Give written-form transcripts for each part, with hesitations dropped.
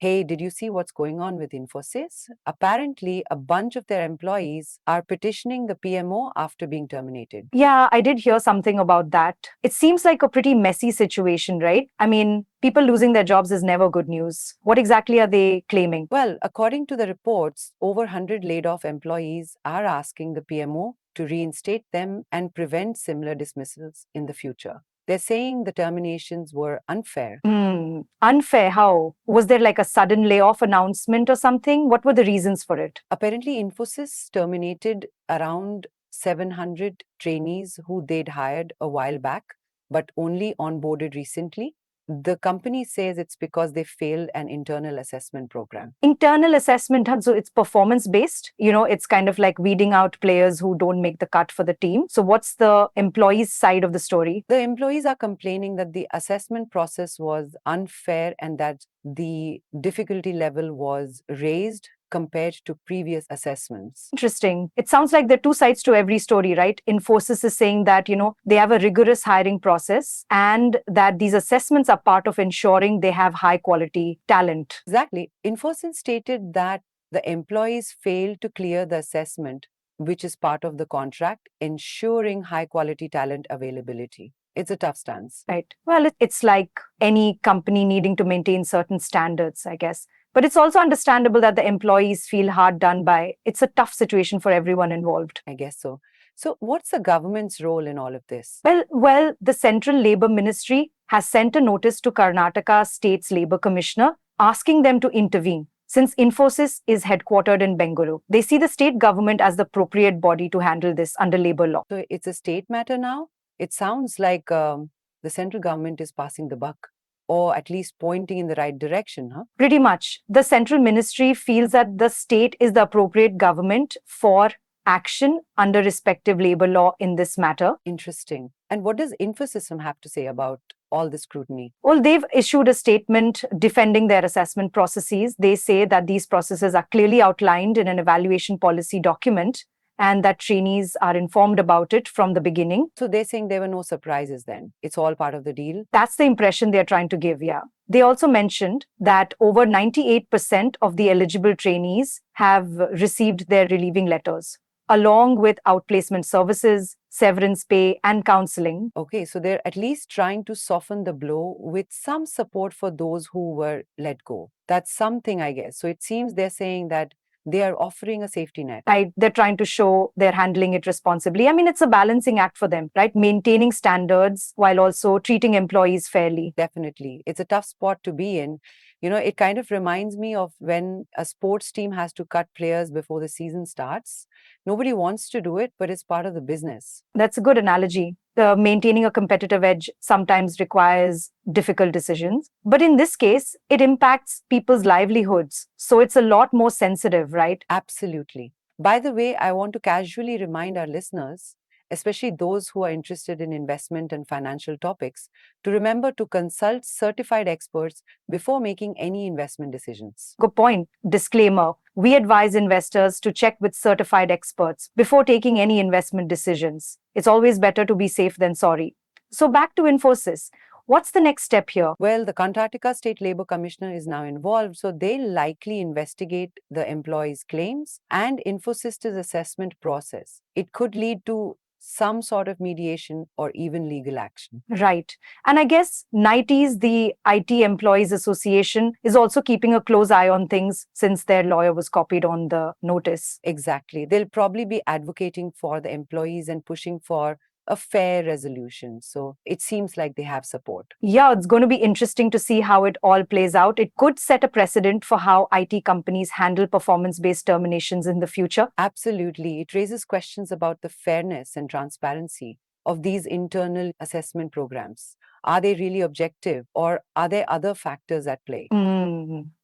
Hey, did you see what's going on with Infosys? Apparently, a bunch of their employees are petitioning the PMO after being terminated. Yeah, I did hear something about that. It seems like a pretty messy situation, right? I mean, people losing their jobs is never good news. What exactly are they claiming? Well, according to the reports, over 100 laid off employees are asking the PMO to reinstate them and prevent similar dismissals in the future. They're saying the terminations were unfair. Unfair. How? Was there like a sudden layoff announcement or something? What were the reasons for it? Apparently, Infosys terminated around 700 trainees who they'd hired a while back, but only onboarded recently. The company says it's because they failed an internal assessment program. Internal assessment, huh? So it's performance based. It's kind of like weeding out players who don't make the cut for the team. So what's the employees' side of the story? The employees are complaining that the assessment process was unfair and that the difficulty level was raised compared to previous assessments. Interesting. It sounds like there are two sides to every story, right? Infosys is saying that, they have a rigorous hiring process and that these assessments are part of ensuring they have high quality talent. Exactly. Infosys stated that the employees failed to clear the assessment, which is part of the contract, ensuring high quality talent availability. It's a tough stance. Right. Well, it's like any company needing to maintain certain standards, I guess. But it's also understandable that the employees feel hard done by. It's a tough situation for everyone involved. I guess so. So, what's the government's role in all of this? Well, the Central Labor Ministry has sent a notice to Karnataka State's Labor Commissioner asking them to intervene. Since Infosys is headquartered in Bengaluru, they see the state government as the appropriate body to handle this under labor law. So, it's a state matter now? It sounds like the central government is passing the buck, or at least pointing in the right direction, huh? Pretty much. The central ministry feels that the state is the appropriate government for action under respective labor law in this matter. Interesting. And what does Infosys have to say about all this scrutiny? Well, they've issued a statement defending their assessment processes. They say that these processes are clearly outlined in an evaluation policy document and that trainees are informed about it from the beginning. So they're saying there were no surprises then. It's all part of the deal. That's the impression they're trying to give, yeah. They also mentioned that over 98% of the eligible trainees have received their relieving letters, along with outplacement services, severance pay, and counseling. Okay, so they're at least trying to soften the blow with some support for those who were let go. That's something, I guess. So it seems they're saying that they are offering a safety net. Right? They're trying to show they're handling it responsibly. I mean, it's a balancing act for them, right? Maintaining standards while also treating employees fairly. Definitely. It's a tough spot to be in. It kind of reminds me of when a sports team has to cut players before the season starts. Nobody wants to do it, but it's part of the business. That's a good analogy. Maintaining a competitive edge sometimes requires difficult decisions. But in this case, it impacts people's livelihoods. So it's a lot more sensitive, right? Absolutely. By the way, I want to casually remind our listeners, especially those who are interested in investment and financial topics, to remember to consult certified experts before making any investment decisions. Good point. Disclaimer. We advise investors to check with certified experts before taking any investment decisions. It's always better to be safe than sorry. So back to Infosys. What's the next step here? Well, the Karnataka State Labor Commissioner is now involved, so they'll likely investigate the employees' claims and Infosys' assessment process. It could lead to some sort of mediation or even legal action. Right. And I guess NITES, the IT Employees Association, is also keeping a close eye on things since their lawyer was copied on the notice. Exactly. They'll probably be advocating for the employees and pushing for a fair resolution. So it seems like they have support. Yeah, it's going to be interesting to see how it all plays out. It could set a precedent for how IT companies handle performance-based terminations in the future. Absolutely. It raises questions about the fairness and transparency of these internal assessment programs. Are they really objective or are there other factors at play?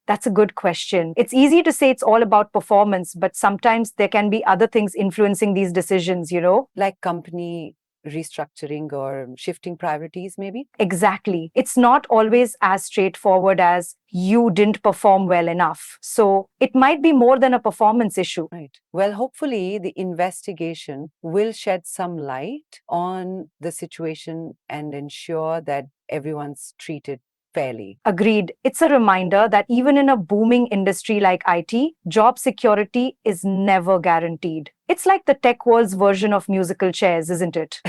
That's a good question. It's easy to say it's all about performance, but sometimes there can be other things influencing these decisions, Like company restructuring or shifting priorities, maybe? Exactly. It's not always as straightforward as you didn't perform well enough. So it might be more than a performance issue. Right. Well, hopefully the investigation will shed some light on the situation and ensure that everyone's treated fairly. Agreed. It's a reminder that even in a booming industry like IT, job security is never guaranteed. It's like the tech world's version of musical chairs, isn't it?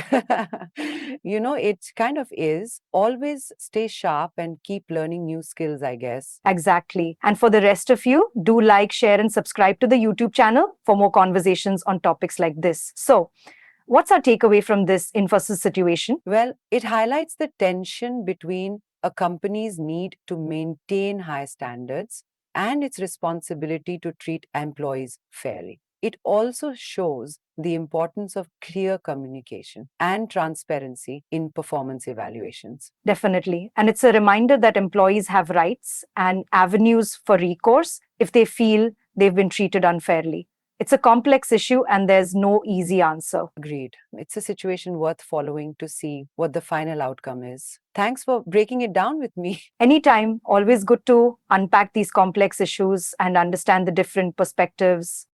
It kind of is. Always stay sharp and keep learning new skills, I guess. Exactly. And for the rest of you, do like, share, and subscribe to the YouTube channel for more conversations on topics like this. So, what's our takeaway from this Infosys situation? Well, it highlights the tension between a company's need to maintain high standards and its responsibility to treat employees fairly. It also shows the importance of clear communication and transparency in performance evaluations. Definitely. And it's a reminder that employees have rights and avenues for recourse if they feel they've been treated unfairly. It's a complex issue and there's no easy answer. Agreed. It's a situation worth following to see what the final outcome is. Thanks for breaking it down with me. Anytime, always good to unpack these complex issues and understand the different perspectives